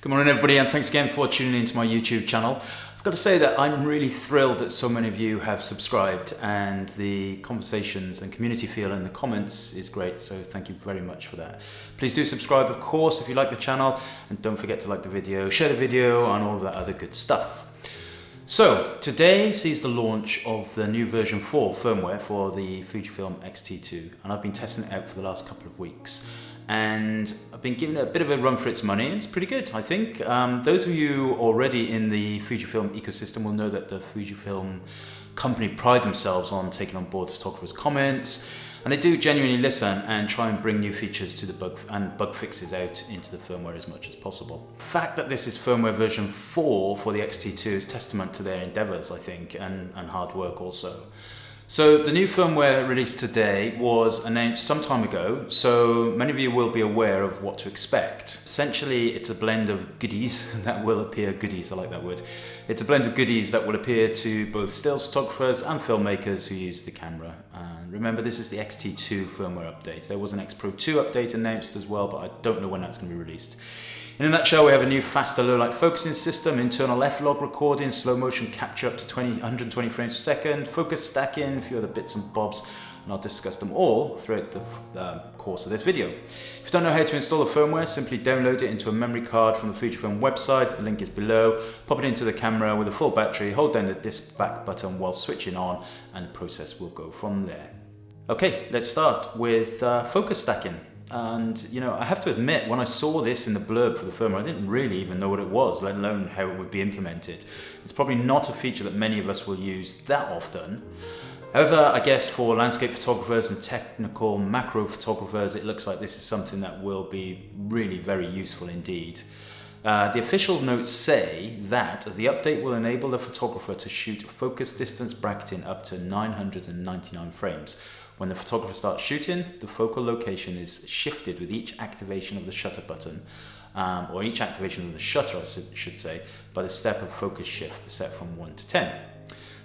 Good morning everybody, and thanks again for tuning into my YouTube channel. I've got to say that I'm really thrilled that so many of you have subscribed, and the conversations and community feel in the comments is great, so thank you very much for that. Please do subscribe, of course, if you like the channel, and don't forget to like the video, share the video, and all of that other good stuff. So today sees the launch of the new version 4 firmware for the Fujifilm X-T2, and I've been testing it out for the last couple of weeks. And I've been giving it a bit of a run for its money, and it's pretty good, I think. Those of you already in the Fujifilm ecosystem will know that the Fujifilm company pride themselves on taking on board photographers' comments, and they do genuinely listen and try and bring new features to the bug fixes out into the firmware as much as possible. The fact that this is firmware version 4 for the X-T2 is testament to their endeavors, I think, and hard work also. So the new firmware released today was announced some time ago, so many of you will be aware of what to expect. Essentially, it's a blend of goodies that will appear, I like that word. It's a blend of goodies that will appear to both stills photographers and filmmakers who use the camera. And remember, this is the X-T2 firmware update. There was an X Pro 2 update announced as well, but I don't know when that's going to be released. In a nutshell, we have a new faster low light focusing system, internal F-log recording, slow motion capture up to 120 frames per second, focus stacking, a few other bits and bobs, and I'll discuss them all throughout the course of this video. If you don't know how to install the firmware, simply download it into a memory card from the Fujifilm website. The link is below. Pop it into the camera with a full battery, hold down the disc back button while switching on, and the process will go from there. Okay, let's start with focus stacking. And you know, I have to admit, when I saw this in the blurb for the firmware, I didn't really even know what it was, let alone how it would be implemented. It's probably not a feature that many of us will use that often. However, I guess for landscape photographers and technical macro photographers, it looks like this is something that will be really very useful indeed. The official notes say that the update will enable the photographer to shoot focus distance bracketing up to 999 frames. When the photographer starts shooting, the focal location is shifted with each activation of the shutter button, or each activation of the shutter, I should say, by the step of focus shift set from 1 to 10.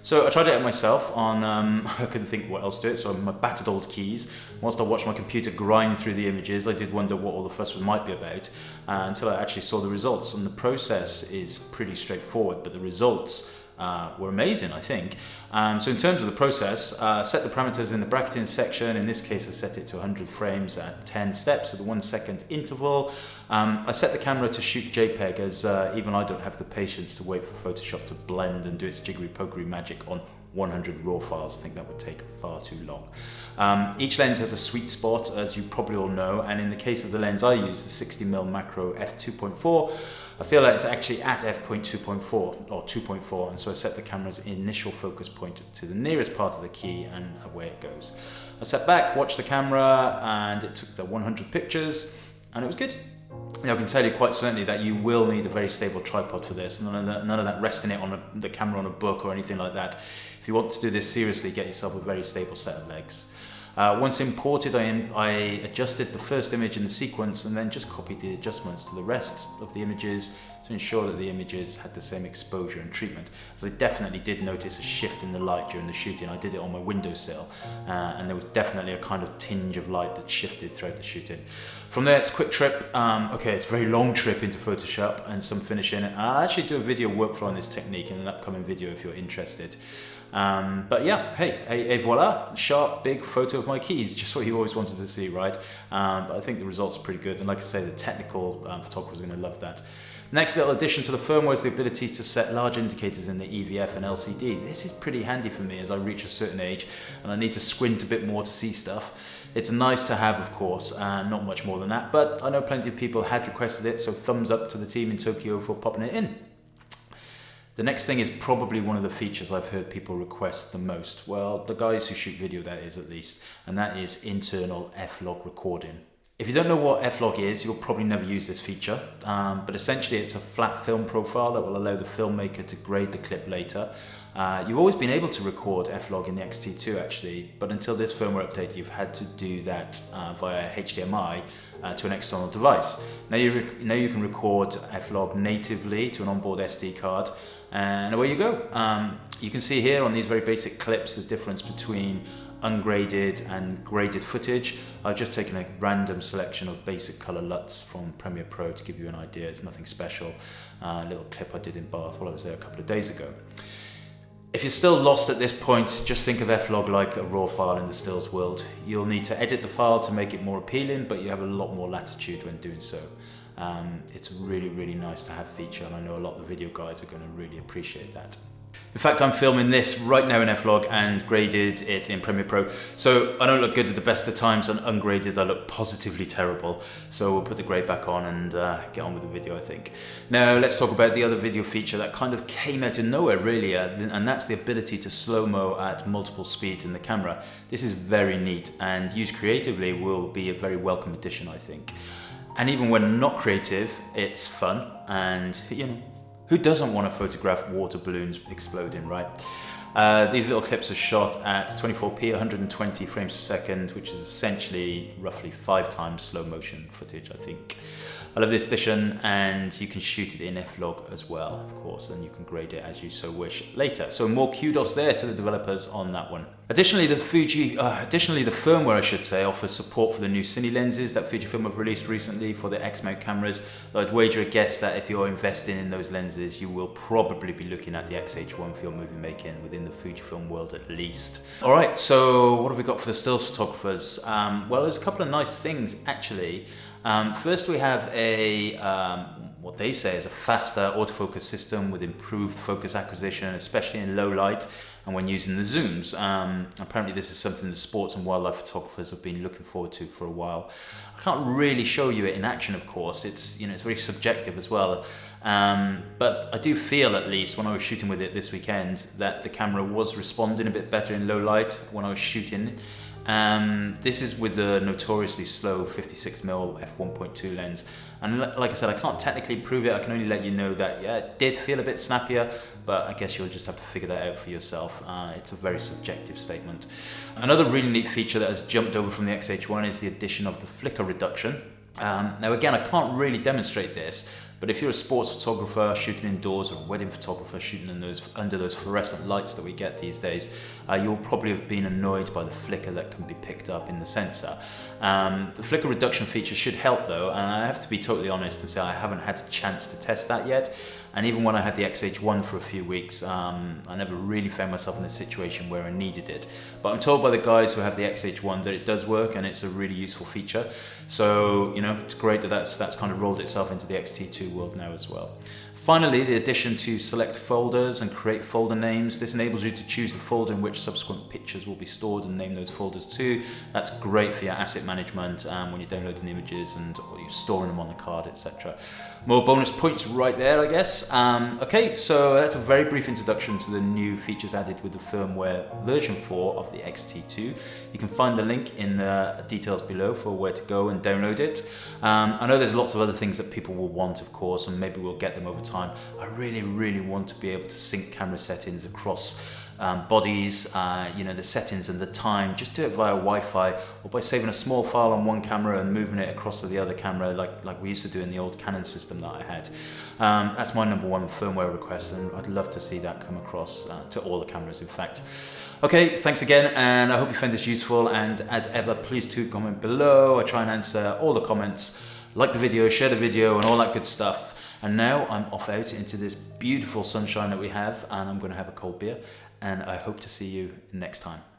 So I tried it out myself on, I couldn't think what else to do it, so on my battered old keys. Whilst I watched my computer grind through the images, I did wonder what all the fuss might be about, until I actually saw the results. And the process is pretty straightforward, but the results were amazing, I think. So in terms of the process, set the parameters in the bracketing section. In this case, I set it to 100 frames at 10 steps with a 1 second interval. I set the camera to shoot JPEG, as even I don't have the patience to wait for Photoshop to blend and do its jiggery-pokery magic on 100 raw files. I think that would take far too long. Each lens has a sweet spot, as you probably all know, and in the case of the lens I use, the 60mm macro f2.4, I feel like it's actually at f.2.4 or 2.4, and so I set the camera's initial focus point to the nearest part of the key, and away it goes. I sat back, watched the camera, and it took the 100 pictures, and it was good. Now, I can tell you quite certainly that you will need a very stable tripod for this. None of that resting it on the camera on a book or anything like that. If you want to do this seriously, get yourself a very stable set of legs. Once imported, I adjusted the first image in the sequence and then just copied the adjustments to the rest of the images to ensure that the images had the same exposure and treatment. As I definitely did notice a shift in the light during the shooting. I did it on my windowsill, and there was definitely a kind of tinge of light that shifted throughout the shooting. From there, it's a quick trip. It's a very long trip into Photoshop and some finishing. I'll actually do a video workflow on this technique in an upcoming video if you're interested. But yeah, hey, voila, sharp, big photo of my keys, just what you always wanted to see, right? But I think the results are pretty good, and like I say, the technical photographers are going to love that. Next little addition to the firmware is the ability to set large indicators in the EVF and LCD. This is pretty handy for me as I reach a certain age and I need to squint a bit more to see stuff. It's nice to have, of course, and not much more than that, but I know plenty of people had requested it, so thumbs up to the team in Tokyo for popping it in. The next thing is probably one of the features I've heard people request the most. Well, the guys who shoot video, that is, at least, and that is internal F-log recording. If you don't know what F-log is, you'll probably never use this feature, but essentially it's a flat film profile that will allow the filmmaker to grade the clip later. You've always been able to record F-log in the X-T2 actually, but until this firmware update you've had to do that via HDMI to an external device. Now you can record F-log natively to an onboard SD card, and away you go. You can see here on these very basic clips the difference between ungraded and graded footage. I've just taken a random selection of basic color LUTs from Premiere Pro to give you an idea. It's nothing special. A little clip I did in Bath while I was there a couple of days ago. If you're still lost at this point, just think of F-Log like a raw file in the stills world. You'll need to edit the file to make it more appealing, but you have a lot more latitude when doing so. It's really, really nice to have feature, and I know a lot of the video guys are going to really appreciate that. In fact, I'm filming this right now in F-Log and graded it in Premiere Pro. So I don't look good at the best of times, and ungraded I look positively terrible. So we'll put the grade back on and get on with the video, I think. Now let's talk about the other video feature that kind of came out of nowhere really, and that's the ability to slow-mo at multiple speeds in the camera. This is very neat, and used creatively will be a very welcome addition, I think. And even when not creative, it's fun, and you know, who doesn't want to photograph water balloons exploding, right? These little clips are shot at 24p, 120 frames per second, which is essentially roughly 5 times slow motion footage, I think. I love this addition, and you can shoot it in F-Log as well, of course, and you can grade it as you so wish later. So more kudos there to the developers on that one. Additionally, the firmware, I should say, offers support for the new cine lenses that Fujifilm have released recently for the X-mount cameras. I'd wager a guess that if you're investing in those lenses, you will probably be looking at the X-H1 for your movie making within the Fujifilm world at least. All right, so what have we got for the stills photographers? Well, there's a couple of nice things actually. First, we have what they say is a faster autofocus system with improved focus acquisition, especially in low light and when using the zooms. Apparently this is something that sports and wildlife photographers have been looking forward to for a while. I can't really show you it in action, of course. It's, you know, it's very subjective as well. But I do feel, at least when I was shooting with it this weekend, that the camera was responding a bit better in low light when I was shooting. This is with the notoriously slow 56mm f1.2 lens, and like I said, I can't technically prove it. I can only let you know that yeah, it did feel a bit snappier, but I guess you'll just have to figure that out for yourself. It's a very subjective statement. Another really neat feature that has jumped over from the X-H1 is the addition of the flicker reduction. Now again, I can't really demonstrate this, but if you're a sports photographer shooting indoors or a wedding photographer shooting in under those fluorescent lights that we get these days, you'll probably have been annoyed by the flicker that can be picked up in the sensor. The flicker reduction feature should help though, and I have to be totally honest and say I haven't had a chance to test that yet. And even when I had the X-H1 for a few weeks, I never really found myself in a situation where I needed it. But I'm told by the guys who have the X-H1 that it does work and it's a really useful feature. So, you know, it's great that that's kind of rolled itself into the X-T2 world now as well. Finally, the addition to select folders and create folder names. This enables you to choose the folder in which subsequent pictures will be stored and name those folders too. That's great for your asset management when you're downloading images and or you're storing them on the card, etc. More bonus points right there, I guess. Okay, so that's a very brief introduction to the new features added with the firmware version 4 of the X-T2. You can find the link in the details below for where to go and download it. I know there's lots of other things that people will want, of course, and maybe we'll get them over time. I really want to be able to sync camera settings across bodies, you know, the settings and the time. Just do it via Wi-Fi or by saving a small file on one camera and moving it across to the other camera like we used to do in the old Canon system that I had. That's my #1 firmware request, and I'd love to see that come across to all the cameras, in fact. Okay, thanks again, and I hope you found this useful, and as ever, please do comment below. I try and answer all the comments. Like the video, share the video, and all that good stuff. And now I'm off out into this beautiful sunshine that we have, and I'm going to have a cold beer, and I hope to see you next time.